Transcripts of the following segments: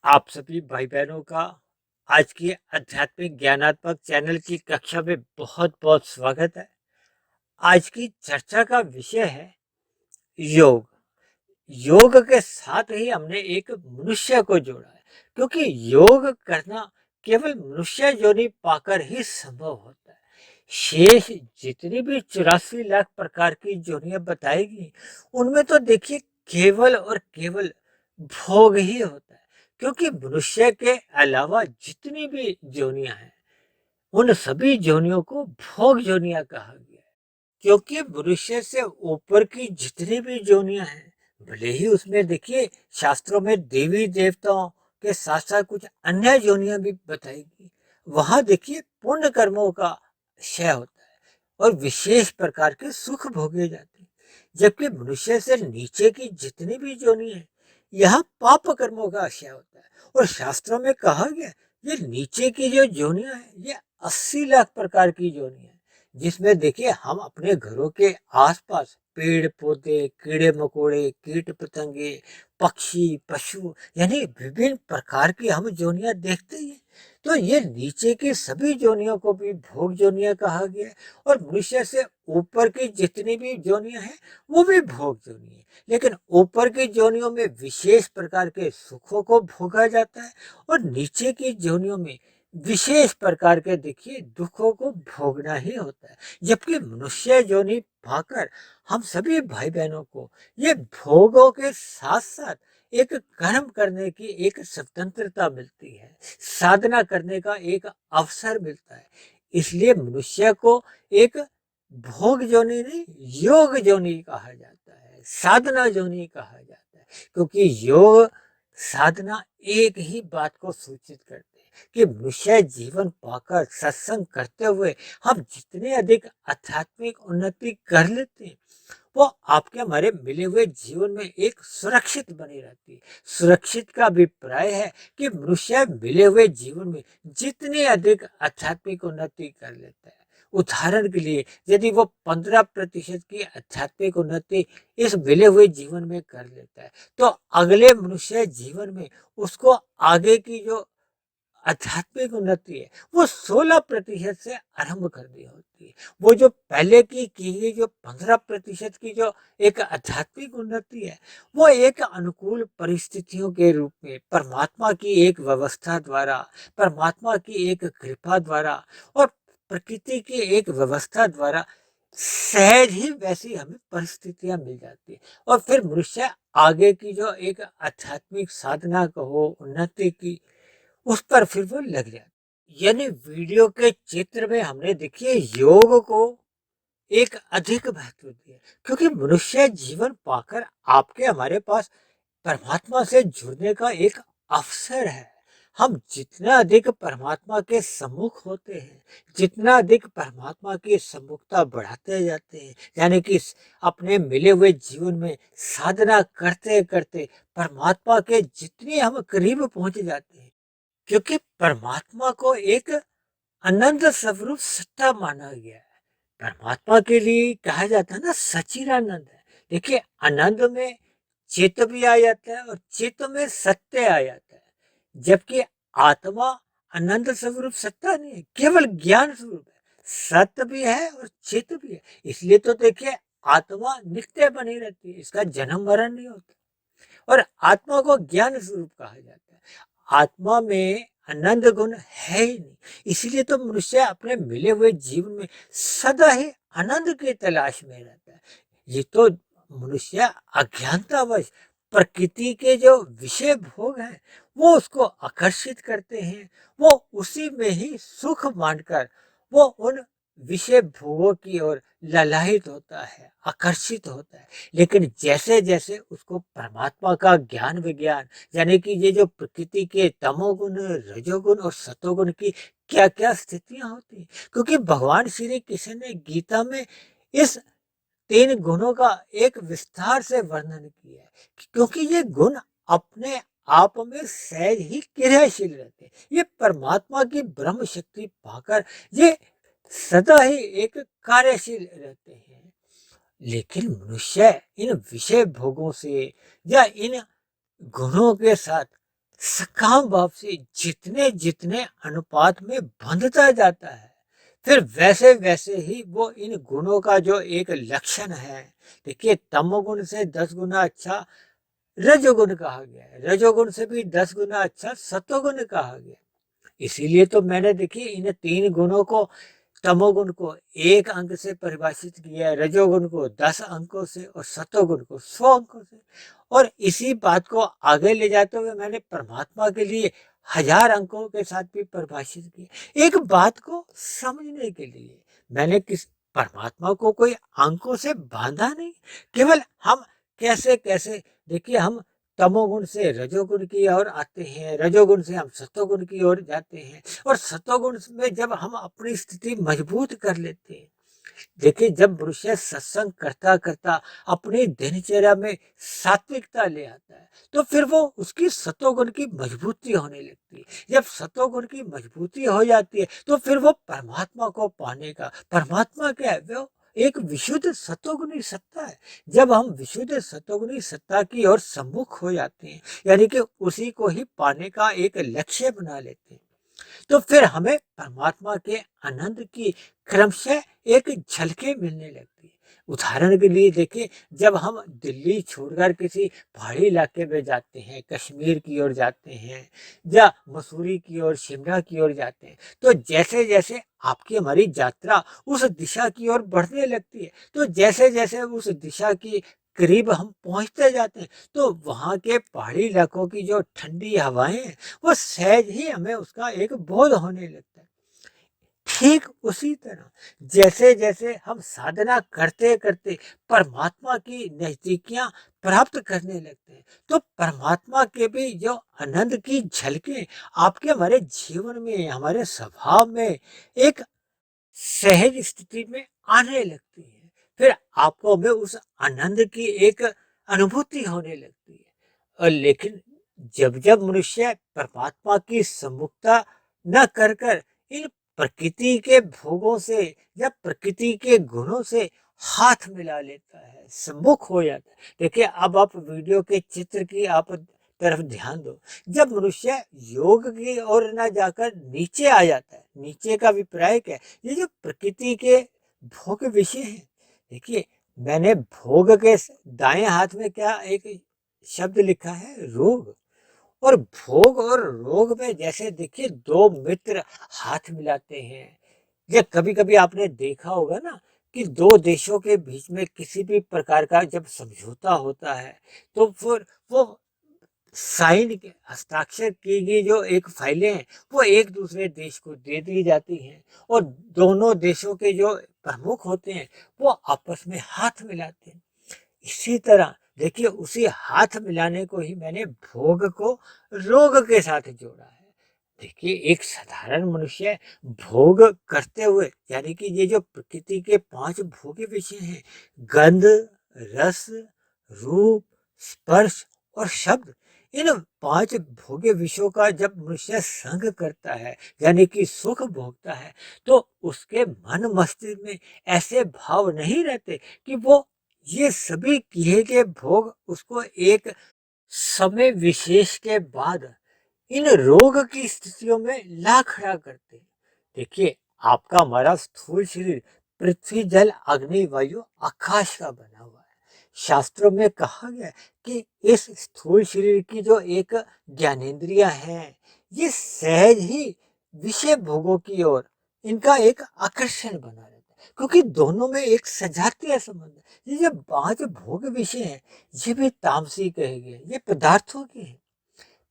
आप सभी भाई बहनों का आज की आध्यात्मिक ज्ञानात्मक चैनल की कक्षा में बहुत बहुत स्वागत है। आज की चर्चा का विषय है योग। योग के साथ ही हमने एक मनुष्य को जोड़ा है, क्योंकि योग करना केवल मनुष्य योनि पाकर ही संभव होता है। शेष जितनी भी 84 लाख प्रकार की योनियां बताएगी, उनमें तो देखिए केवल और केवल भोग ही होता है। क्योंकि मनुष्य के अलावा जितनी भी योनियां हैं, उन सभी योनियों को भोग योनियां कहा गया है। क्योंकि मनुष्य से ऊपर की जितनी भी योनियां हैं, भले ही उसमें देखिए शास्त्रों में देवी देवताओं के साथ साथ कुछ अन्य योनियां भी बताएगी, वहां देखिए पुण्य कर्मों का क्षय होता है और विशेष प्रकार के सुख भोगे जाते हैं। जबकि मनुष्य से नीचे की जितनी भी योनि है, यहाँ पाप कर्मों का क्षय होता है। और शास्त्रों में कहा गया, ये नीचे की जो योनियां है, ये 80 लाख प्रकार की योनि है, जिसमें देखिए हम अपने घरों के आसपास पेड़ पौधे, कीड़े मकोड़े, कीट पतंगे, पक्षी, पशु यानी विभिन्न प्रकार की हम योनियां देखते ही हैं। तो ये नीचे की सभी योनियों को भी भोग योनियां कहा गया है और मनुष्य से ऊपर की जितनी भी योनियां हैं, वो भी भोग योनि है। लेकिन ऊपर की योनियों में विशेष प्रकार के सुखों को भोगा जाता है और नीचे की योनियों में विशेष प्रकार के देखिए दुखों को भोगना ही होता है। जबकि मनुष्य योनि पाकर हम सभी भाई बहनों को ये भोगों के साथ साथ एक कर्म करने की एक स्वतंत्रता मिलती है, साधना करने का एक अवसर मिलता है। इसलिए मनुष्य को एक भोग योनि नहीं, योग योनि कहा जाता है, साधना योनि कहा जाता है। क्योंकि योग साधना एक ही बात को सूचित करते हैं कि मनुष्य जीवन पाकर सत्संग करते हुए हम जितने अधिक आध्यात्मिक उन्नति कर लेते हैं, वो आपके हमारे मिले हुए जीवन में एक सुरक्षित बनी रहती है। सुरक्षित का अभिप्राय है कि मनुष्य मिले हुए जीवन में जितनी अधिक आध्यात्मिक उन्नति कर लेता है, उदाहरण के लिए यदि वो 15% की आध्यात्मिक उन्नति इस मिले हुए जीवन में कर लेता है, तो अगले मनुष्य जीवन में उसको आगे की जो आध्यात्मिक उन्नति है, वो 16% से आरंभ करनी होती है। वो जो पहले की गई जो 15% की जो एक आध्यात्मिक उन्नति है, वो एक अनुकूल परिस्थितियों के रूप में परमात्मा की एक व्यवस्था द्वारा, परमात्मा की एक कृपा द्वारा और प्रकृति की एक व्यवस्था द्वारा सहज ही वैसी हमें परिस्थितियां मिल जाती है। और फिर मनुष्य आगे की जो एक आध्यात्मिक साधना कहो, उन्नति की, उस पर फिर वो लग जाता है। यानी वीडियो के चित्र में हमने देखिए योग को एक अधिक महत्व दिया, क्योंकि मनुष्य जीवन पाकर आपके हमारे पास परमात्मा से जुड़ने का एक अवसर है। हम जितना अधिक परमात्मा के सम्मुख होते हैं, जितना अधिक परमात्मा की सम्मुखता बढ़ाते जाते हैं, यानी कि अपने मिले हुए जीवन में साधना करते करते परमात्मा के जितने हम करीब पहुंच जाते हैं, क्योंकि परमात्मा को एक अनंत स्वरूप सत्ता माना गया है। परमात्मा के लिए कहा जाता है ना, सच्चिदानंद है। देखिए आनंद में चित्त भी आ जाता है और चित्त में सत्य आ जाता है। जबकि आत्मा अनंत स्वरूप सत्ता नहीं है, केवल ज्ञान स्वरूप है। सत्य भी है और चित्त भी है। इसलिए तो देखिए आत्मा नित्य बनी रहती है, इसका जन्म मरण नहीं होता। और आत्मा को ज्ञान स्वरूप कहा जाता है। आत्मा में आनंद गुण है ही नहीं, इसलिए तो मनुष्य अपने मिले हुए जीवन में सदा ही आनंद की तलाश में रहता है। ये तो मनुष्य अज्ञानतावश प्रकृति के जो विषय भोग हैं, वो उसको आकर्षित करते हैं। वो उसी में ही सुख मानकर वो उन विषय भोगों की ओर ललायित होता है, आकर्षित होता है। लेकिन जैसे जैसे उसको परमात्मा का ज्ञान विज्ञान, यानी कि ये जो प्रकृति के तमोगुण, रजोगुण और सतोगुण की क्या क्या स्थितियां होती हैं, क्योंकि भगवान श्री कृष्ण ने गीता में इस 3 गुणों का एक विस्तार से वर्णन किया है। क्योंकि ये गुण अपने आप में सहज ही क्रियाशील रहते हैं। ये परमात्मा की ब्रह्म शक्ति पाकर ये सदा ही एक कार्यशील रहते हैं। लेकिन मनुष्य इन विषय भोगों से या इन गुणों के साथ सकाम भाव से जितने जितने अनुपात में बंधता जाता है, फिर वैसे वैसे ही वो इन गुणों का जो एक लक्षण है, देखिए तमोगुण से 10 गुना अच्छा रजोगुण कहा गया है, रजोगुण से भी 10 गुना अच्छा सतोगुण कहा गया। इसीलिए तो मैंने देखिए इन 3 गुणों को, तमोगुण को 1 अंक से परिभाषित किया है, रजोगुण को 10 अंकों से और सतोगुण को 100 अंकों से। और इसी बात को आगे ले जाते हुए मैंने परमात्मा के लिए 1000 अंकों के साथ भी परिभाषित किया। एक बात को समझने के लिए मैंने किस परमात्मा को कोई अंकों से बांधा नहीं, केवल हम कैसे कैसे, देखिए हम तमोगुण से रजोगुण की ओर आते हैं, रजोगुण से हम सतोगुण की ओर जाते हैं, और सतोगुण में जब हम अपनी स्थिति मजबूत कर लेते हैं, देखिए जब मनुष्य सत्संग करता करता अपनी दिनचर्या में सात्विकता ले आता है, तो फिर वो उसकी सतोगुण की मजबूती होने लगती है। जब सतोगुण की मजबूती हो जाती है, तो फिर वो परमात्मा को पाने का, परमात्मा क्या है, वो एक विशुद्ध सतोगुणी सत्ता है। जब हम विशुद्ध सतोगुणी सत्ता की ओर सम्मुख हो जाते हैं, यानी कि उसी को ही पाने का एक लक्ष्य बना लेते हैं, तो फिर हमें परमात्मा के आनंद की क्रमशः एक झलकें मिलने लगती है। उदाहरण के लिए देखिए, जब हम दिल्ली छोड़कर किसी पहाड़ी इलाके में जाते हैं, कश्मीर की ओर जाते हैं, या मसूरी की ओर, शिमला की ओर जाते हैं, तो जैसे जैसे आपकी हमारी यात्रा उस दिशा की ओर बढ़ने लगती है, तो जैसे जैसे उस दिशा की करीब हम पहुंचते जाते हैं, तो वहां के पहाड़ी इलाकों की जो ठंडी हवाएं हैं, वो सहज ही हमें उसका एक बोध होने लगता है। ठीक उसी तरह जैसे जैसे हम साधना करते करते परमात्मा की नजदीकियां प्राप्त करने लगते हैं, तो परमात्मा के भी जो आनंद की झलकें आपके हमारे जीवन में, हमारे स्वभाव में एक सहज स्थिति में आने लगती है। फिर आपको में उस आनंद की एक अनुभूति होने लगती है। और लेकिन जब जब मनुष्य परमात्मा की सम्मुखता न कर कर इन प्रकृति के भोगों से या प्रकृति के गुणों से हाथ मिला लेता है, सम्मुख हो जाता है, देखिए अब आप वीडियो के चित्र की आप तरफ ध्यान दो। जब मनुष्य योग की ओर न जाकर नीचे आ जाता है, नीचे का अभिप्राय क्या है, ये जो प्रकृति के भोग विषय हैं, देखिए मैंने भोग के दाएं हाथ में क्या एक शब्द लिखा है, रोग। और भोग और रोग में जैसे देखिए दो मित्र हाथ मिलाते हैं, या कभी कभी आपने देखा होगा ना कि दो देशों के बीच में किसी भी प्रकार का जब समझौता होता है, तो फिर वो साइन के हस्ताक्षर की गई जो एक फाइलें हैं, वो एक दूसरे देश को दे दी जाती हैं, और दोनों देशों के जो प्रमुख होते हैं वो आपस में हाथ मिलाते हैं। इसी तरह देखिए उसी हाथ मिलाने को ही मैंने भोग को रोग के साथ जोड़ा है। देखिए एक साधारण मनुष्य भोग करते हुए, यानी कि ये जो प्रकृति के 5 भोग्य विषय हैं, गंध, रस, रूप, स्पर्श और शब्द, इन 5 भोग्य विषयों का जब मनुष्य संग करता है, यानी कि सुख भोगता है, तो उसके मन मस्तिष्क में ऐसे भाव नहीं रहते कि वो ये सभी किए गए भोग उसको एक समय विशेष के बाद इन रोग की स्थितियों में ला खड़ा करते हैं। देखिए आपका हमारा स्थूल शरीर पृथ्वी, जल, अग्नि, वायु, आकाश का बना हुआ है। शास्त्रों में कहा गया है कि इस स्थूल शरीर की जो एक ज्ञानेंद्रियां हैं, ये सहज ही विषय भोगों की ओर इनका एक आकर्षण बना रहता है, क्योंकि दोनों में एक सजातीय संबंध है। ये जो 5 भोग विषय हैं, ये भी तामसी कहे गए, ये पदार्थों के हैं।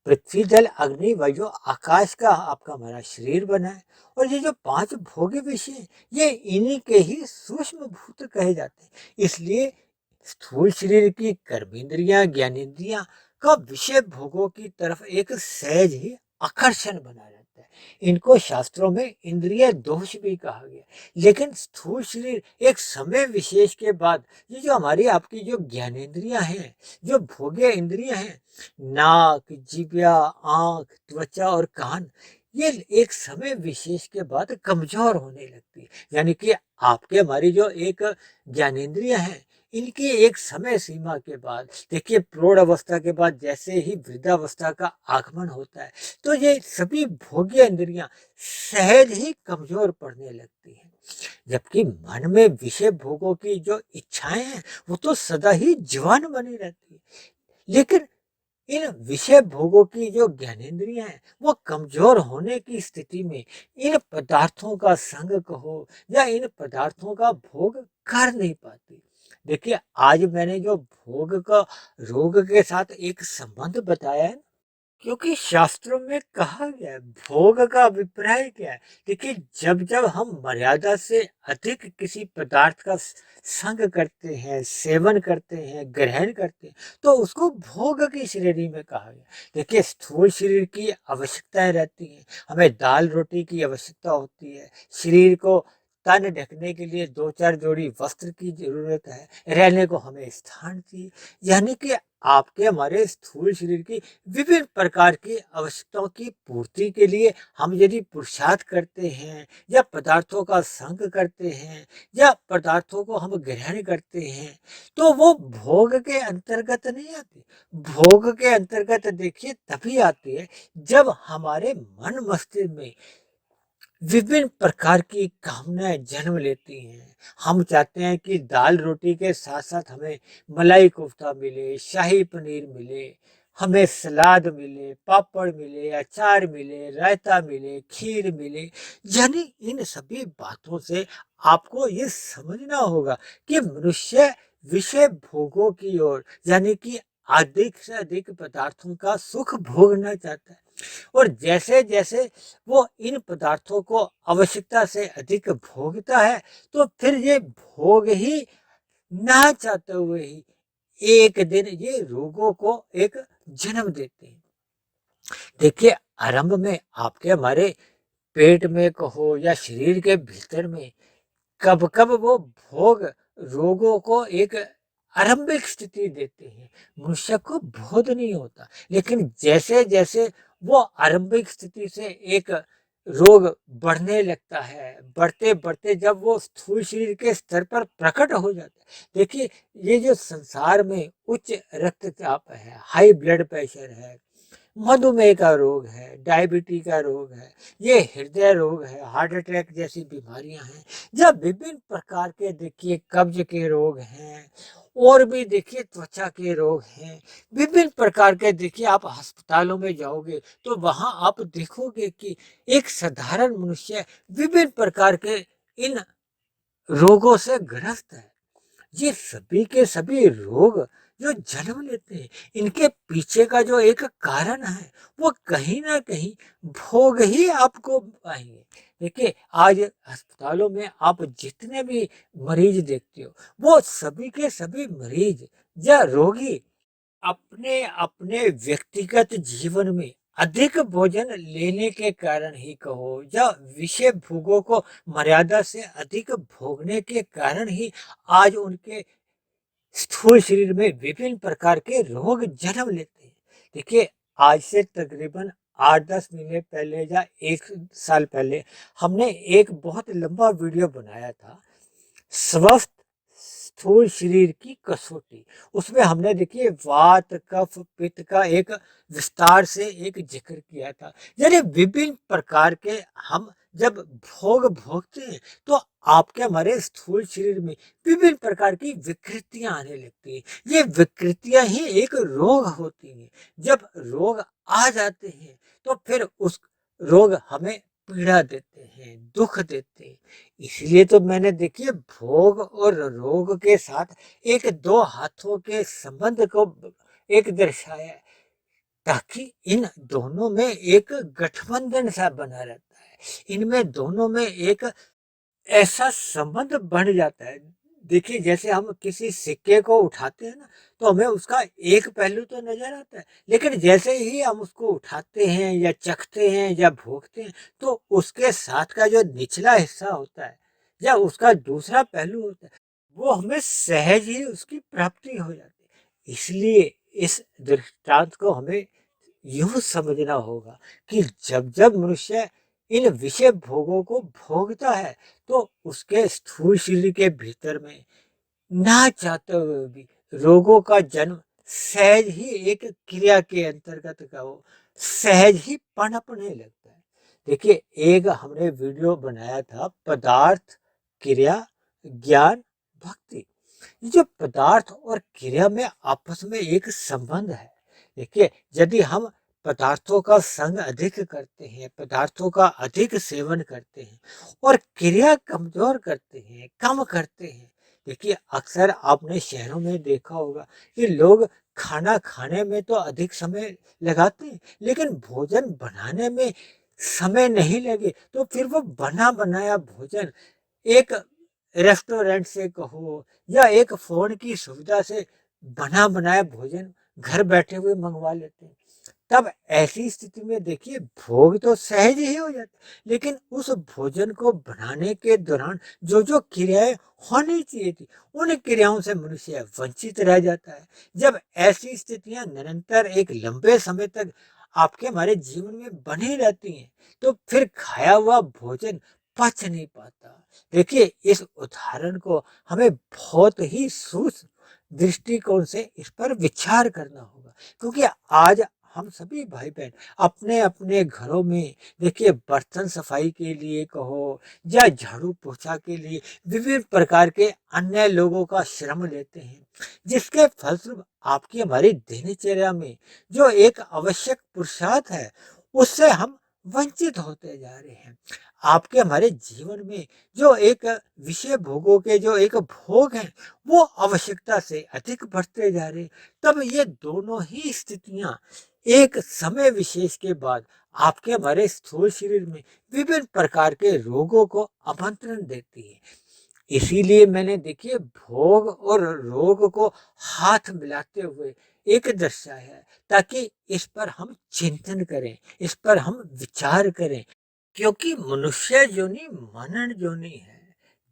पृथ्वी, जल, अग्नि, वायु, आकाश का आपका हमारा शरीर बना है, और ये जो 5 भोग्य विषय हैं, ये इन्हीं के ही सूक्ष्म भूत कहे जाते हैं। इसलिए स्थूल शरीर की कर्मेंद्रियां, ज्ञानेंद्रियां का विषय भोगों की तरफ एक सहज ही आकर्षण बना रहता है। इनको शास्त्रों में इंद्रिय दोष भी कहा गया। लेकिन स्थूल शरीर एक समय विशेष के बाद ये जो हमारी आपकी जो ज्ञानेंद्रियां हैं, जो भोग्य इंद्रियां हैं, नाक, जिब्या, आंख, त्वचा और कान, ये एक समय विशेष के बाद कमजोर होने लगती है। यानी कि आपके हमारी जो एक ज्ञानेंद्रियां हैं, इनकी एक समय सीमा के बाद देखिए प्रौढ़ अवस्था के बाद जैसे ही वृद्धावस्था का आगमन होता है तो ये सभी भोग्य इंद्रियां सहज ही कमजोर पड़ने लगती हैं, जबकि मन में विषय भोगों की जो इच्छाएं हैं वो तो सदा ही जवान बनी रहती है। लेकिन इन विषय भोगों की जो ज्ञानेंद्रियां हैं वो कमजोर होने की स्थिति में इन पदार्थों का संग कहो या इन पदार्थों का भोग कर नहीं पाती। देखिए आज मैंने जो भोग का रोग के साथ एक संबंध बताया है, क्योंकि शास्त्रों में कहा गया है भोग का अभिप्राय क्या है। देखिए जब जब हम मर्यादा से अधिक किसी पदार्थ का संग करते हैं, सेवन करते हैं, ग्रहण करते हैं तो उसको भोग की श्रेणी में कहा गया। देखिए स्थूल शरीर की आवश्यकताएं रहती हैं, हमें दाल रोटी की आवश्यकता होती है, शरीर को तन ढकने के लिए दो चार जोड़ी वस्त्र की जरूरत है, रहने को हमें स्थान चाहिए। यानी कि आपके हमारे स्थूल शरीर की विभिन्न प्रकार की आवश्यकताओं की पूर्ति के लिए हम यदि पुरुषार्थ करते हैं या पदार्थों का संग करते हैं या पदार्थों को हम ग्रहण करते हैं तो वो भोग के अंतर्गत नहीं आती। भोग के अंतर्गत देखिए तभी आती है जब हमारे मन मस्तिष्क में विभिन्न प्रकार की कामनाएं जन्म लेती हैं। हम चाहते हैं कि दाल रोटी के साथ साथ हमें मलाई कोफ्ता मिले, शाही पनीर मिले, हमें सलाद मिले, पापड़ मिले, अचार मिले, रायता मिले, खीर मिले। यानी इन सभी बातों से आपको ये समझना होगा कि मनुष्य विषय भोगों की ओर यानी कि अधिक से अधिक पदार्थों का सुख भोगना चाहता है, और जैसे जैसे वो इन पदार्थों को आवश्यकता से अधिक भोगता है तो फिर ये भोग ही ना चाहते हुए ही एक दिन ये रोगों को एक जन्म देते हैं। देखिए आरंभ में आपके हमारे पेट में कहो या शरीर के भीतर में कब कब वो भोग रोगों को एक आरंभिक स्थिति देते हैं, मनुष्य को बोध नहीं होता। लेकिन जैसे जैसे वो आरंभिक स्थिति से एक रोग बढ़ने लगता है, बढ़ते बढ़ते जब वो स्थूल शरीर के स्तर पर प्रकट हो जाता है। देखिए ये जो संसार में उच्च रक्तचाप है, हाई ब्लड प्रेशर है, मधुमेह का रोग है, डायबिटीज का रोग है, ये हृदय रोग है, हार्ट अटैक जैसी बीमारियां हैं, या विभिन्न प्रकार के देखिए कब्ज के रोग हैं, और भी देखिए त्वचा के रोग हैं, विभिन्न प्रकार के देखिए आप अस्पतालों में जाओगे तो वहां आप देखोगे कि एक साधारण मनुष्य विभिन्न प्रकार के इन रोगों से ग्रस्त है। ये सभी के सभी रोग जो जन्म लेते हैं इनके पीछे का जो एक कारण है वो कहीं ना कहीं भोग ही आपको आएंगे। देखिए आज अस्पतालों में आप जितने भी मरीज देखते हो वो सभी के सभी मरीज या रोगी अपने अपने व्यक्तिगत जीवन में अधिक भोजन लेने के कारण ही कहो या विषय भोगों को मर्यादा से अधिक भोगने के कारण ही आज उनके स्थूल शरीर में विभिन्न प्रकार के रोग जन्म लेते हैं। देखिए आज से तकरीबन 8-10 महीने पहले या 1 साल पहले हमने एक बहुत लंबा वीडियो बनाया था, स्वस्थ स्थूल शरीर की कसौटी। उसमें हमने देखिए वात कफ पित्त का एक विस्तार से एक जिक्र किया था। यानी विभिन्न प्रकार के हम जब भोग भोगते हैं तो आपके हमारे स्थूल शरीर में विभिन्न प्रकार की विकृतियां आने लगती हैं। ये विकृतियां ही एक रोग होती हैं। जब रोग आ जाते हैं तो फिर उस रोग हमें पीड़ा देते हैं, दुख देते हैं। इसलिए तो मैंने देखिए भोग और रोग के साथ एक दो हाथों के संबंध को एक दर्शाया है, ताकि इन दोनों में एक गठबंधन सा बना रहता है, इनमें दोनों में एक ऐसा संबंध बढ़ जाता है। देखिए जैसे हम किसी सिक्के को उठाते हैं ना तो हमें उसका एक पहलू तो नजर आता है, लेकिन जैसे ही हम उसको उठाते हैं या चखते हैं या भोगते हैं तो उसके साथ का जो निचला हिस्सा होता है या उसका दूसरा पहलू होता है वो हमें सहज ही उसकी प्राप्ति हो जाती है। इसलिए इस दृष्टांत को हमें यूं समझना होगा कि जब जब मनुष्य इन विषय भोगों को भोगता है तो उसके स्थूल शरीर के भीतर में ना चाहते हुए भी रोगों का जन्म सहज ही एक क्रिया के अंतर्गत का हो सहज ही पनपने लगता है। देखिए, एक हमने वीडियो बनाया था, पदार्थ, क्रिया, ज्ञान, भक्ति। ये जो पदार्थ और क्रिया में आपस में एक संबंध है। देखिए, यदि हम पदार्थों का संग अधिक करते हैं, पदार्थों का अधिक सेवन करते हैं और क्रिया कमजोर करते हैं, कम करते हैं। देखिए, अक्सर आपने शहरों में देखा होगा कि लोग खाना खाने में तो अधिक समय लगाते हैं, लेकिन भोजन बनाने में समय नहीं लगे तो फिर वो बना बनाया भोजन एक रेस्टोरेंट से कहो या एक फ़ोन की सुविधा से बना बनाया भोजन घर बैठे हुए मंगवा लेते हैं। तब ऐसी स्थिति में देखिए, भोग तो सहज ही हो जाता है, लेकिन उस भोजन को बनाने के दौरान जो क्रियाएं होनी चाहिए थी, उन क्रियाओं से मनुष्य वंचित रह जाता है। जब ऐसी स्थितियां निरंतर एक लंबे समय तक आपके हमारे जीवन में बनी रहती हैं, तो फिर खाया हुआ भोजन पच नहीं पाता। देखिए, इस उदाहरण को हमें बहुत ही सूक्ष्म दृष्टिकोण से इस पर विचार करना होगा, क्योंकि आज हम सभी भाई बहन अपने अपने घरों में देखिए, बर्तन सफाई के लिए कहो या झाड़ू पोछा के लिए विभिन्न प्रकार के अन्य लोगों का श्रम लेते हैं, जिसके फलस्वरूप आपकी हमारी दिनचर्या में जो एक आवश्यक पुरुषार्थ है, उससे हम वंचित होते जा रहे हैं। आपके हमारे जीवन में जो एक विषय भोगों के जो एक भोग हैं, वो आवश्यकता से अधिक बढ़ते जा रहे हैं। तब ये दोनों ही स्थितियां एक समय विशेष के बाद आपके हमारे स्थूल शरीर में विभिन्न प्रकार के रोगों को आमंत्रण देती है। इसीलिए मैंने देखिए, भोग और रोग को हाथ मिलाते हुए एक दर्शाया है, ताकि इस पर हम चिंतन करें, इस पर हम विचार करें। क्योंकि मनुष्य योनि मनन योनि है।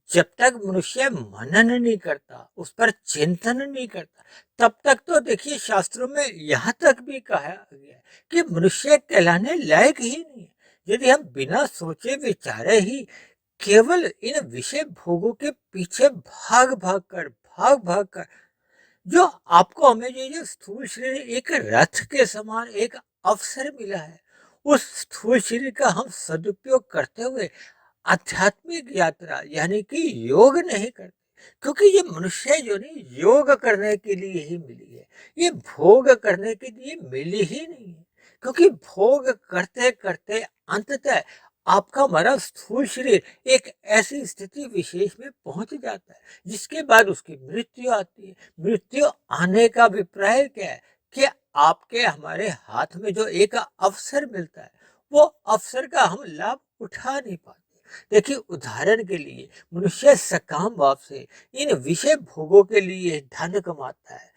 जब तक मनुष्य मनन नहीं करता, उस पर चिंतन नहीं करता, तब तक तो देखिए, शास्त्रों में यहाँ तक भी कहा गया है कि मनुष्य कहलाने लायक ही नहीं है। यदि हम बिना सोचे विचारे ही केवल इन विषय भोगों के पीछे भाग भाग कर जो आपको हमें जो स्थूल शरीर एक रथ के समान एक अवसर मिला है, उस स्थूल शरीर का हम सदुपयोग करते हुए आध्यात्मिक यात्रा यानी कि योग नहीं करते, क्योंकि ये मनुष्य जो नहीं योग करने के लिए ही मिली है, ये भोग करने के लिए मिली ही नहीं है। क्योंकि भोग करते करते अंततः आपका हमारा स्थूल शरीर एक ऐसी स्थिति विशेष में पहुंच जाता है, जिसके बाद उसकी मृत्यु आती है। मृत्यु आने का अभिप्राय क्या है कि आपके हमारे हाथ में जो एक अवसर मिलता है, वो अवसर का हम लाभ उठा नहीं पाते। देखिए, उदाहरण के लिए मनुष्य सकाम भाव से इन विषय भोगों के लिए धन कमाता है।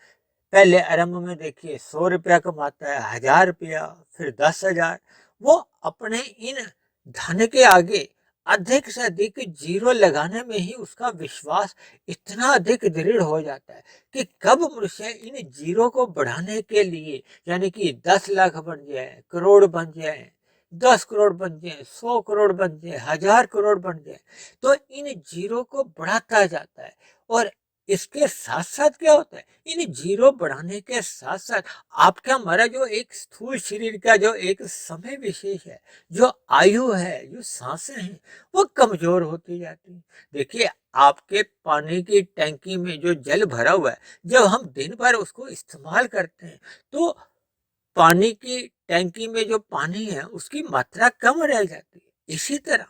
पहले आरंभ में देखिए 100 रुपया कमाता है, 1000 रुपया, फिर 10,000। वो अपने इन धन के आगे अधिक से अधिक जीरो लगाने में ही उसका विश्वास इतना अधिक दृढ़ हो जाता है कि कब मनुष्य इन जीरो को बढ़ाने के लिए यानी कि 10 लाख बन जाए, करोड़ बन जाए, 10 करोड़ बन जाए, 100 करोड़ बन जाए, 1000 करोड़ बन जाए, तो इन जीरो को बढ़ाता जाता है। और इसके साथ साथ क्या होता है, इन जीरो बढ़ाने के साथ साथ आपका हमारा जो एक स्थूल शरीर का जो एक समय विशेष है, जो आयु है, जो सांसें हैं, वो कमजोर होती जाती है। देखिए, आपके पानी की टैंकी में जो जल भरा हुआ है, जब हम दिन भर उसको इस्तेमाल करते हैं, तो पानी की टैंकी में जो पानी है, उसकी मात्रा कम रह जाती है। इसी तरह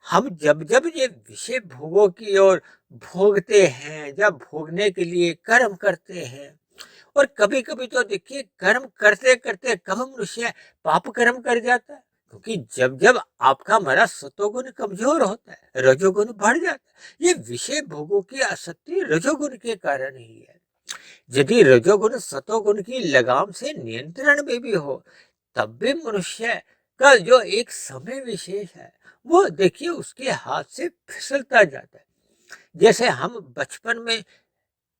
हम जब जब ये विषय भोगों की ओर भोगते हैं, जब भोगने के लिए कर्म करते हैं, और कभी कभी तो देखिए, कर्म करते करते कब मनुष्य पाप कर्म कर जाता है, क्योंकि जब जब आपका हमारा सतोगुण कमजोर होता है, रजोगुण बढ़ जाता है। ये विषय भोगों की आसक्ति रजोगुण के कारण ही है। यदि रजोगुण सतोगुण की लगाम से नियंत्रण में भी हो, तब भी मनुष्य का जो एक समय विशेष है, वो देखिए उसके हाथ से फिसलता जाता है। जैसे हम बचपन में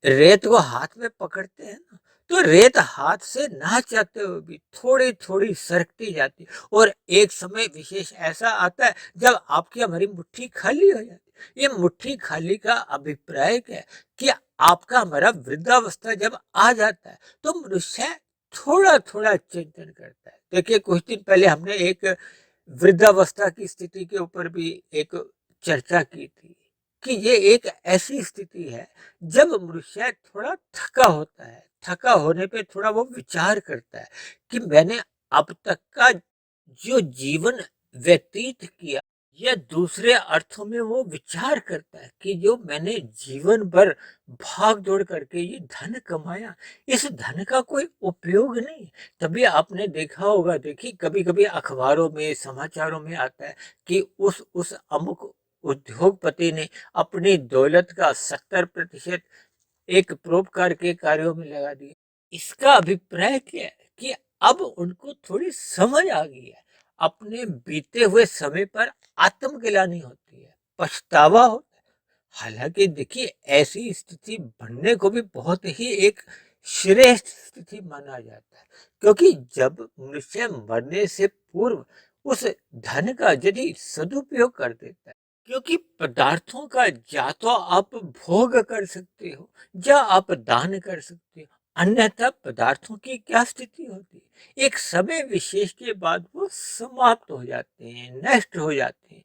रेत को हाथ में पकड़ते हैं ना, तो रेत हाथ से ना चाहते हुए भी थोड़ी थोड़ी सरकती जाती और एक समय विशेष ऐसा आता है जब आपकी हमारी मुट्ठी खाली हो जाती। ये मुट्ठी खाली का अभिप्राय क्या है कि आपका हमारा वृद्धावस्था जब आ जाता है तो मनुष्य थोड़ा थोड़ा चिंतन करता है। देखिए कुछ दिन पहले हमने एक वृद्धावस्था की स्थिति के ऊपर भी एक चर्चा की थी कि ये एक ऐसी स्थिति है जब मनुष्य थोड़ा थका होता है। थका होने पे थोड़ा वो विचार करता है कि मैंने अब तक का जो जीवन व्यतीत किया या दूसरे अर्थों में वो विचार करता है कि जो मैंने जीवन भर भाग दौड़ करके ये धन कमाया, इस धन का कोई उपयोग नहीं। तभी आपने देखा होगा, देखिए कभी कभी अखबारों में समाचारों में आता है कि उस अमुक उद्योगपति ने अपनी दौलत का 70% एक परोपकार के कार्यों में लगा दिया। इसका अभिप्राय क्या है कि अब उनको थोड़ी समझ आ गई है। अपने बीते हुए समय पर आत्मग्लानि होती है, पछतावा होता है। हालांकि देखिए ऐसी स्थिति बनने को भी बहुत ही एक श्रेष्ठ स्थिति माना जाता है, क्योंकि जब मनुष्य मरने से पूर्व उस धन का यदि सदुपयोग कर देता है, क्योंकि पदार्थों का या तो आप भोग कर सकते हो या आप दान कर सकते हो, अन्यथा पदार्थों की क्या स्थिति होती है, एक समय विशेष के बाद वो समाप्त हो जाते हैं, नष्ट हो जाते हैं,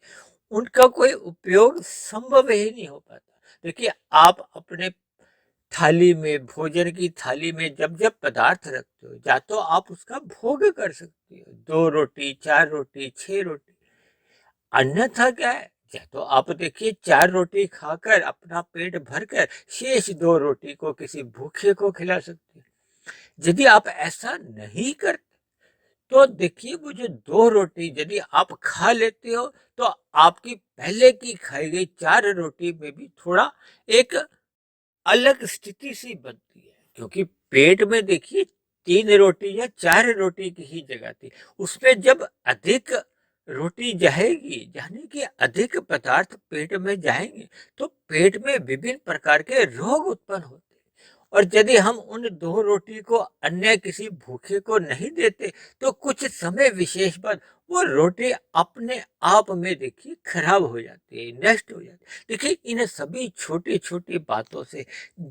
उनका कोई उपयोग संभव ही नहीं हो पाता। देखिए आप अपने थाली में, भोजन की थाली में जब जब पदार्थ रखते हो, या तो आप उसका भोग कर सकते हो, 2 रोटी, 4 रोटी, 6 रोटी, अन्यथा क्या है, या तो आप देखिए 4 रोटी खाकर अपना पेट भरकर शेष 2 रोटी को किसी भूखे को खिला सकते हैं। यदि आप ऐसा नहीं करते तो देखिए वो जो 2 रोटी यदि आप खा लेते हो तो आपकी पहले की खाई गई 4 रोटी में भी थोड़ा एक अलग स्थिति सी बनती है, क्योंकि पेट में देखिए 3 रोटी या 4 रोटी की ही जगह थी, उसमें जब अधिक रोटी जाएगी यानी कि अधिक पदार्थ पेट में जाएंगे तो पेट में विभिन्न प्रकार के रोग उत्पन्न होते हैं। और यदि हम उन 2 रोटी को अन्य किसी भूखे को नहीं देते तो कुछ समय विशेष बाद वो रोटी अपने आप में देखिए खराब हो जाती है, नष्ट हो जाती है। देखिए इन सभी छोटी छोटी बातों से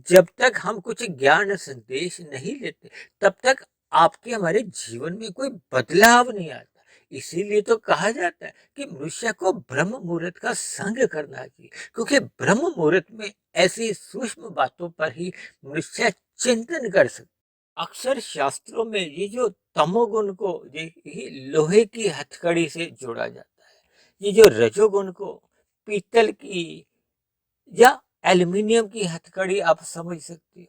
जब तक हम कुछ ज्ञान संदेश नहीं लेते तब तक आपके हमारे जीवन में कोई बदलाव नहीं आता। इसीलिए तो कहा जाता है कि मनुष्य को ब्रह्म मुहूर्त का संग करना चाहिए, क्योंकि ब्रह्म मुहूर्त में ऐसी सूक्ष्म बातों पर ही मनुष्य चिंतन कर सकता। अक्सर शास्त्रों में ये जो तमोगुण को ये लोहे की हथकड़ी से जोड़ा जाता है, ये जो रजोगुण को पीतल की या एल्युमिनियम की हथकड़ी आप समझ सकते हो,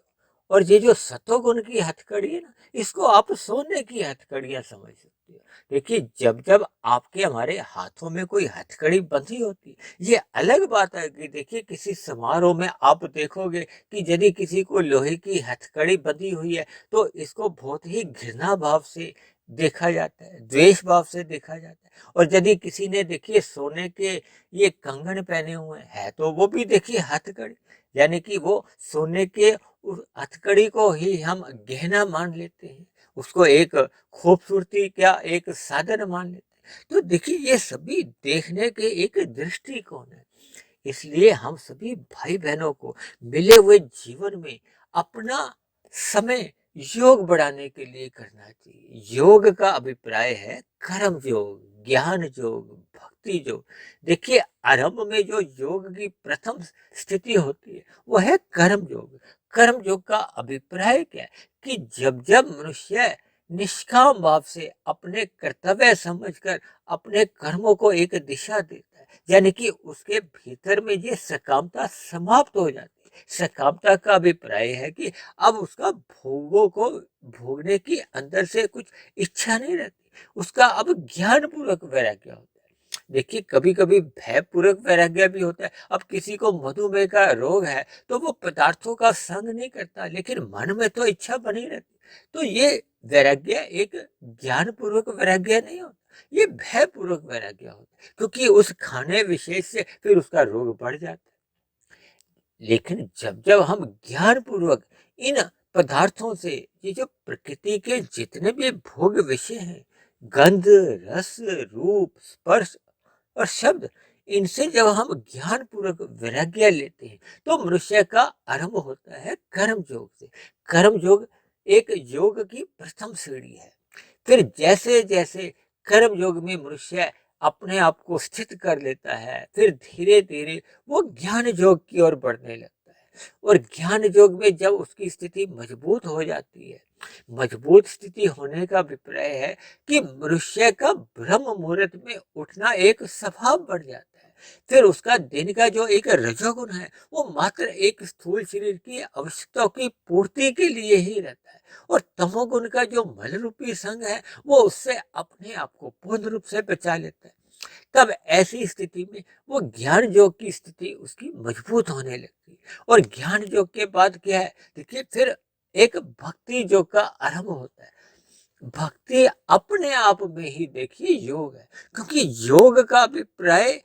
और ये जो सतोगुण की हथकड़ी है ना, इसको आप सोने की हथकड़ियां समझ सकते हो। देखिए जब जब आपके हमारे हाथों में कोई हथकड़ी बंधी होती, ये अलग बात है कि देखिए किसी समारोह में आप देखोगे कि यदि किसी को लोहे की हथकड़ी बंधी हुई है तो इसको बहुत ही घृणा भाव से देखा जाता है, द्वेष भाव से देखा जाता है। और यदि किसी ने देखिए सोने के ये कंगन पहने हुए हैं तो वो भी देखिए हथकड़ी, यानी कि वो सोने के उस हथकड़ी को ही हम गहना मान लेते हैं, उसको एक खूबसूरती का एक साधन मान लेते हैं। तो देखिए ये सभी देखने के एक दृष्टिकोण है। इसलिए हम सभी भाई बहनों को मिले हुए जीवन में अपना समय योग बढ़ाने के लिए करना चाहिए। योग का अभिप्राय है कर्म योग, ज्ञान योग, भक्ति योग। देखिए आरंभ में जो योग की प्रथम स्थिति होती है वो है कर्म योग। कर्म योग का अभिप्राय क्या है कि जब जब मनुष्य निष्काम भाव से अपने कर्तव्य समझकर अपने कर्मों को एक दिशा देता है, यानी कि उसके भीतर में ये सकामता समाप्त हो जाती है। सकामता का अभिप्राय है कि अब उसका भोगों को भोगने की अंदर से कुछ इच्छा नहीं रहती, उसका अब ज्ञान पूर्वक वैराग्य होता है। देखिए कभी कभी भय पूर्वक वैराग्य भी होता है। अब किसी को मधुमेह का रोग है तो वो पदार्थों का संग नहीं करता, लेकिन मन में तो इच्छा बनी रहती। तो ये वैराग्य एक ज्ञान पूर्वक वैराग्य नहीं होता, ये भय पूर्वक वैराग्य होता है, क्योंकि उस खाने विशेष से फिर उसका रोग बढ़ जाता है। लेकिन जब जब हम ज्ञान पूर्वक इन पदार्थों से, ये जो प्रकृति के जितने भी भोग विषय हैं, गंध, रस, रूप, स्पर्श और शब्द, इनसे जब हम ज्ञान पूर्वक वैराग्य लेते हैं तो मनुष्य का आरंभ होता है कर्म योग से। कर्म योग एक योग की प्रथम सीढ़ी है। फिर जैसे जैसे कर्म योग में मनुष्य अपने आप को स्थित कर लेता है, फिर धीरे धीरे वो ज्ञान योग की ओर बढ़ने लगता है। और ज्ञान योग में जब उसकी स्थिति मजबूत हो जाती है, मजबूत स्थिति होने का अभिप्राय है कि मनुष्य का ब्रह्म मुहूर्त में उठना एक स्वभाव बन जाता है। फिर उसका दिन का जो एक रजोगुण है वो मात्र एक स्थूल शरीर की आवश्यकताओं की पूर्ति के लिए ही रहता है, और तमोगुण का जो मल रूपी संग है वो उससे अपने आप को पूर्ण रूप से बचा लेता है। तब ऐसी स्थिति में वो ज्ञान योग की स्थिति उसकी मजबूत होने लगती है। और ज्ञान योग के बाद क्या है, देखिए फिर एक भक्ति योग का आरंभ होता है। भक्ति अपने आप में ही देखिए योग है, क्योंकि योग का अभिप्राय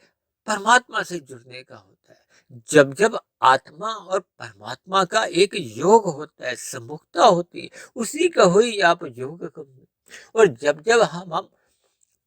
परमात्मा से जुड़ने का होता है। जब जब आत्मा और परमात्मा का एक योग होता है, सम्मुखता होती है, उसी का ही आप योग कहोगे। और जब जब हम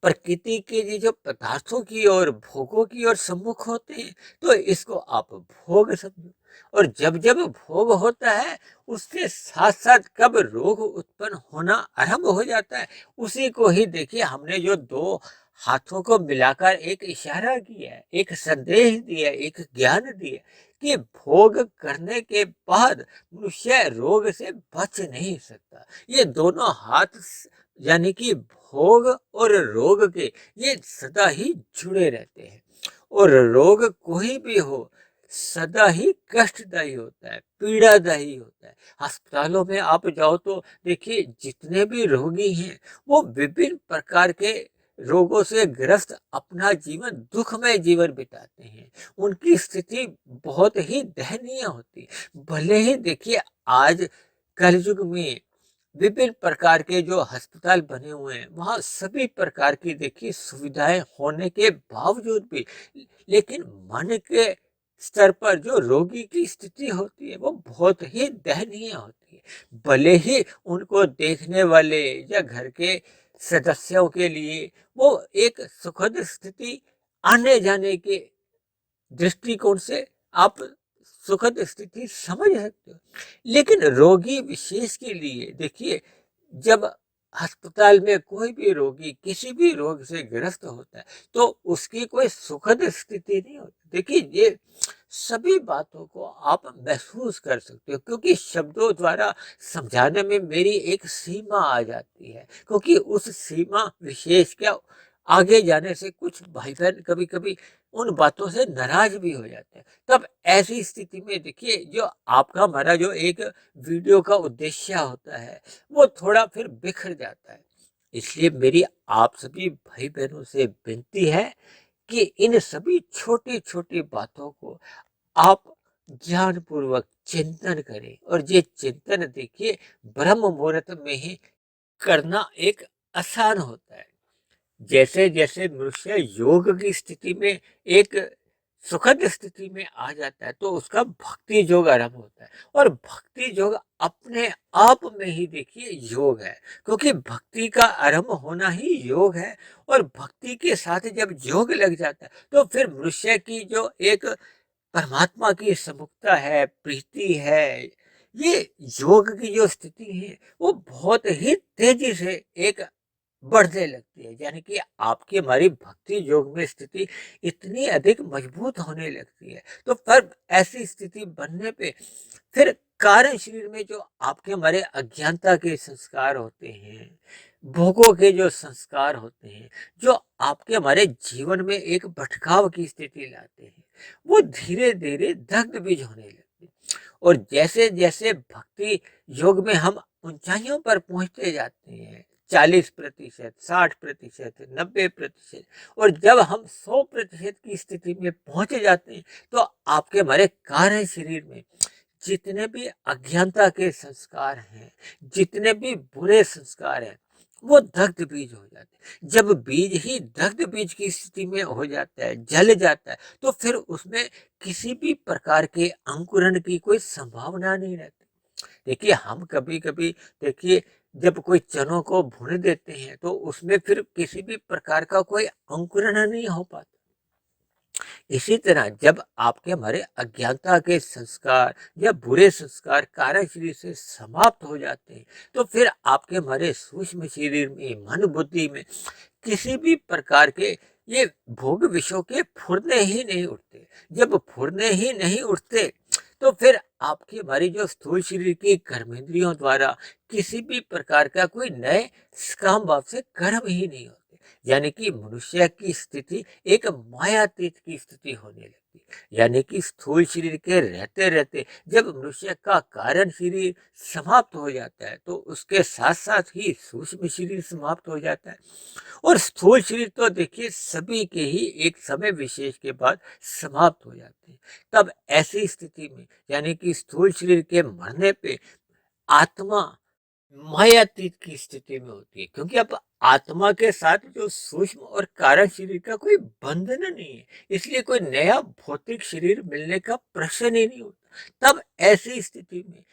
प्रकृति के ये जो पदार्थों की और भोगों की ओर सम्मुख होते हैं तो इसको आप भोग समझो। और जब जब भोग होता है उसके साथ साथ कब रोग उत्पन्न होना आरंभ हो जाता है, उसी को ही देखिए हमने जो दो हाथों को मिलाकर एक इशारा किया है, एक संदेश दिया, एक ज्ञान दिया कि भोग करने के बाद मनुष्य रोग से बच नहीं सकता। ये दोनों हाथ यानी कि भोग और रोग के ये सदा ही जुड़े रहते हैं। और रोग कोई भी हो सदा ही कष्टदायी होता है, पीड़ादायी होता है। अस्पतालों में आप जाओ तो देखिए जितने भी रोगी हैं वो विभिन्न प्रकार के रोगों से ग्रस्त अपना जीवन दुखमय जीवन बिताते हैं। उनकी स्थिति बहुत ही दयनीय होती है। भले ही देखिए आज कलयुग में विभिन्न प्रकार के जो अस्पताल बने हुए हैं वहाँ सभी प्रकार की देखिए सुविधाएं होने के बावजूद भी, लेकिन मन के स्तर पर जो रोगी की स्थिति होती है वो बहुत ही दयनीय होती है। भले ही उनको देखने वाले या घर के सदस्यों के लिए वो एक सुखद स्थिति आने जाने के दृष्टिकोण से आप सुखद स्थिति समझ सकते हो, लेकिन रोगी विशेष के लिए देखिए जब अस्पताल में कोई भी रोगी किसी भी रोग से ग्रस्त होता है तो उसकी कोई सुखद स्थिति नहीं होती। देखिए ये सभी बातों को आप महसूस कर सकते हो, क्योंकि शब्दों द्वारा समझाने में मेरी एक सीमा आ जाती है, क्योंकि उस सीमा विशेष क्या आगे जाने से कुछ भाई बहन कभी कभी उन बातों से नाराज भी हो जाते हैं। तब ऐसी स्थिति में देखिए जो आपका हमारा जो एक वीडियो का उद्देश्य होता है वो थोड़ा फिर बिखर जाता है। इसलिए मेरी आप सभी भाई बहनों से विनती है कि इन सभी छोटी छोटी बातों को आप ज्ञान पूर्वक चिंतन करें, और ये चिंतन देखिए ब्रह्म मुहूर्त में ही करना एक आसान होता है। जैसे जैसे मनुष्य योग की स्थिति में एक सुखद स्थिति में आ जाता है तो उसका भक्ति योग आरंभ होता है। और भक्ति योग अपने आप में ही देखिए योग है, क्योंकि भक्ति का आरंभ होना ही योग है। और भक्ति के साथ जब योग लग जाता है तो फिर मनुष्य की जो एक परमात्मा की सम्मुखता है, प्रीति है, ये योग की जो स्थिति है वो बहुत ही तेजी से एक बढ़ने लगती है। यानी कि आपकी हमारी भक्ति योग में स्थिति इतनी अधिक मजबूत होने लगती है। तो पर ऐसी स्थिति बनने पे फिर कारण शरीर में जो आपके हमारे अज्ञानता के संस्कार होते हैं, भोगों के जो संस्कार होते हैं, जो आपके हमारे जीवन में एक भटकाव की स्थिति लाते हैं, वो धीरे धीरे दग्ध बीज होने लगते हैं। और जैसे जैसे भक्ति योग में हम ऊंचाइयों पर पहुंचते जाते हैं, 40%, 60%, 90%, और जब हम 100% की स्थिति में पहुंच जाते हैं तो आपके हमारे कार्य शरीर में जितने भी अज्ञानता के संस्कार हैं, जितने भी बुरे संस्कार हैं, वो दग्ध बीज हो जाते हैं। जब बीज ही दग्ध बीज की स्थिति में हो जाता है, जल जाता है, तो फिर उसमें किसी भी प्रकार के अंकुरण की कोई संभावना नहीं रहती। देखिए हम कभी-कभी देखिए जब कोई चनों को भून देते हैं तो उसमें फिर किसी भी प्रकार का कोई अंकुरण नहीं हो पाता। इसी तरह जब आपके हमारे अज्ञानता के संस्कार या बुरे संस्कार कार्य शरीर से समाप्त हो जाते हैं, तो फिर आपके हमारे सूक्ष्म शरीर में, मन बुद्धि में किसी भी प्रकार के ये भोग विषयों के फुरने ही नहीं उठते। जब फुरने ही नहीं उठते, तो फिर आपकी हमारी जो स्थूल शरीर की कर्मेंद्रियों द्वारा किसी भी प्रकार का कोई नए काम भाव से कर्म ही नहीं होते। यानी कि मनुष्य की स्थिति एक मायातीत की स्थिति होने लगती। यानी कि स्थूल शरीर के रहते रहते जब मनुष्य का कारण शरीर समाप्त हो जाता है, तो उसके साथ साथ ही सूक्ष्म शरीर समाप्त हो जाता है। और स्थूल शरीर तो देखिए सभी के ही एक समय विशेष के बाद समाप्त हो जाते हैं। तब ऐसी स्थिति में यानी कि स्थूल शरीर के मरने पे आत्मा मायातीत की स्थिति में होती है, क्योंकि अब आत्मा के साथ जो सूक्ष्म और कारण शरीर का कोई बंधन नहीं है, इसलिए कोई नया भौतिक शरीर मिलने का प्रश्न ही नहीं होता। तब ऐसी स्थिति में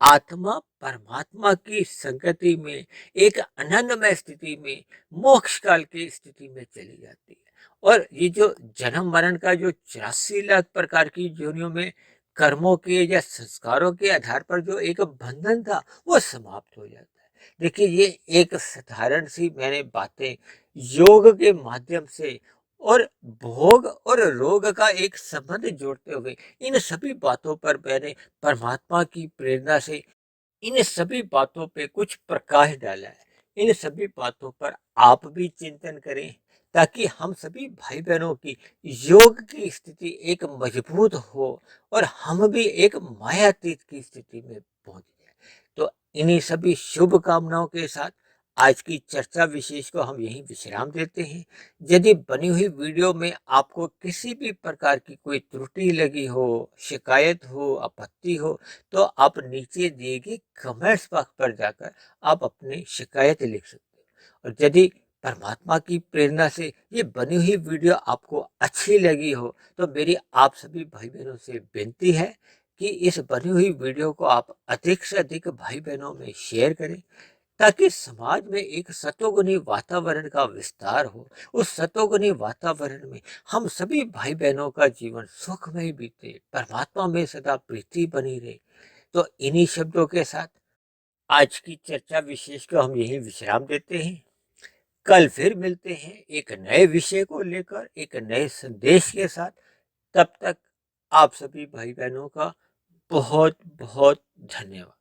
आत्मा परमात्मा की संगति में एक आनंदमय स्थिति में मोक्ष काल की स्थिति में चली जाती है। और ये जो जन्म मरण का जो 84 लाख प्रकार की योनियों में कर्मों के या संस्कारों के आधार पर जो एक बंधन था, वो समाप्त हो जाता है। देखिए ये एक साधारण सी मैंने बातें योग के माध्यम से और भोग और रोग का एक संबंध जोड़ते हुए इन सभी बातों पर मैंने परमात्मा की प्रेरणा से इन सभी बातों पे कुछ प्रकाश डाला है। इन सभी बातों पर आप भी चिंतन करें, ताकि हम सभी भाई बहनों की योग की स्थिति एक मजबूत हो और हम भी एक मायातीत की स्थिति में पहुंच जाए। तो इन्हीं सभी शुभ कामनाओं के साथ आज की चर्चा विशेष को हम यहीं विश्राम देते हैं। यदि बनी हुई वीडियो में आपको किसी भी प्रकार की कोई त्रुटि लगी हो, शिकायत हो, आपत्ति हो, तो आप नीचे दिए गए कमेंट्स बॉक्स पर जाकर आप अपनी शिकायत लिख सकते हो। और यदि परमात्मा की प्रेरणा से ये बनी हुई वीडियो आपको अच्छी लगी हो, तो मेरी आप सभी भाई बहनों से विनती है कि इस बनी हुई वीडियो को आप अधिक से अधिक भाई बहनों में शेयर करें, ताकि समाज में एक सतोगुनी वातावरण का विस्तार हो। उस सतोगुनी वातावरण में हम सभी भाई बहनों का जीवन सुखमय बीते, परमात्मा में सदा प्रीति बनी रहे। तो इन्हीं शब्दों के साथ आज की चर्चा विशेष को हम यही विश्राम देते हैं। कल फिर मिलते हैं एक नए विषय को लेकर, एक नए संदेश के साथ। तब तक आप सभी भाई बहनों का बहुत बहुत धन्यवाद।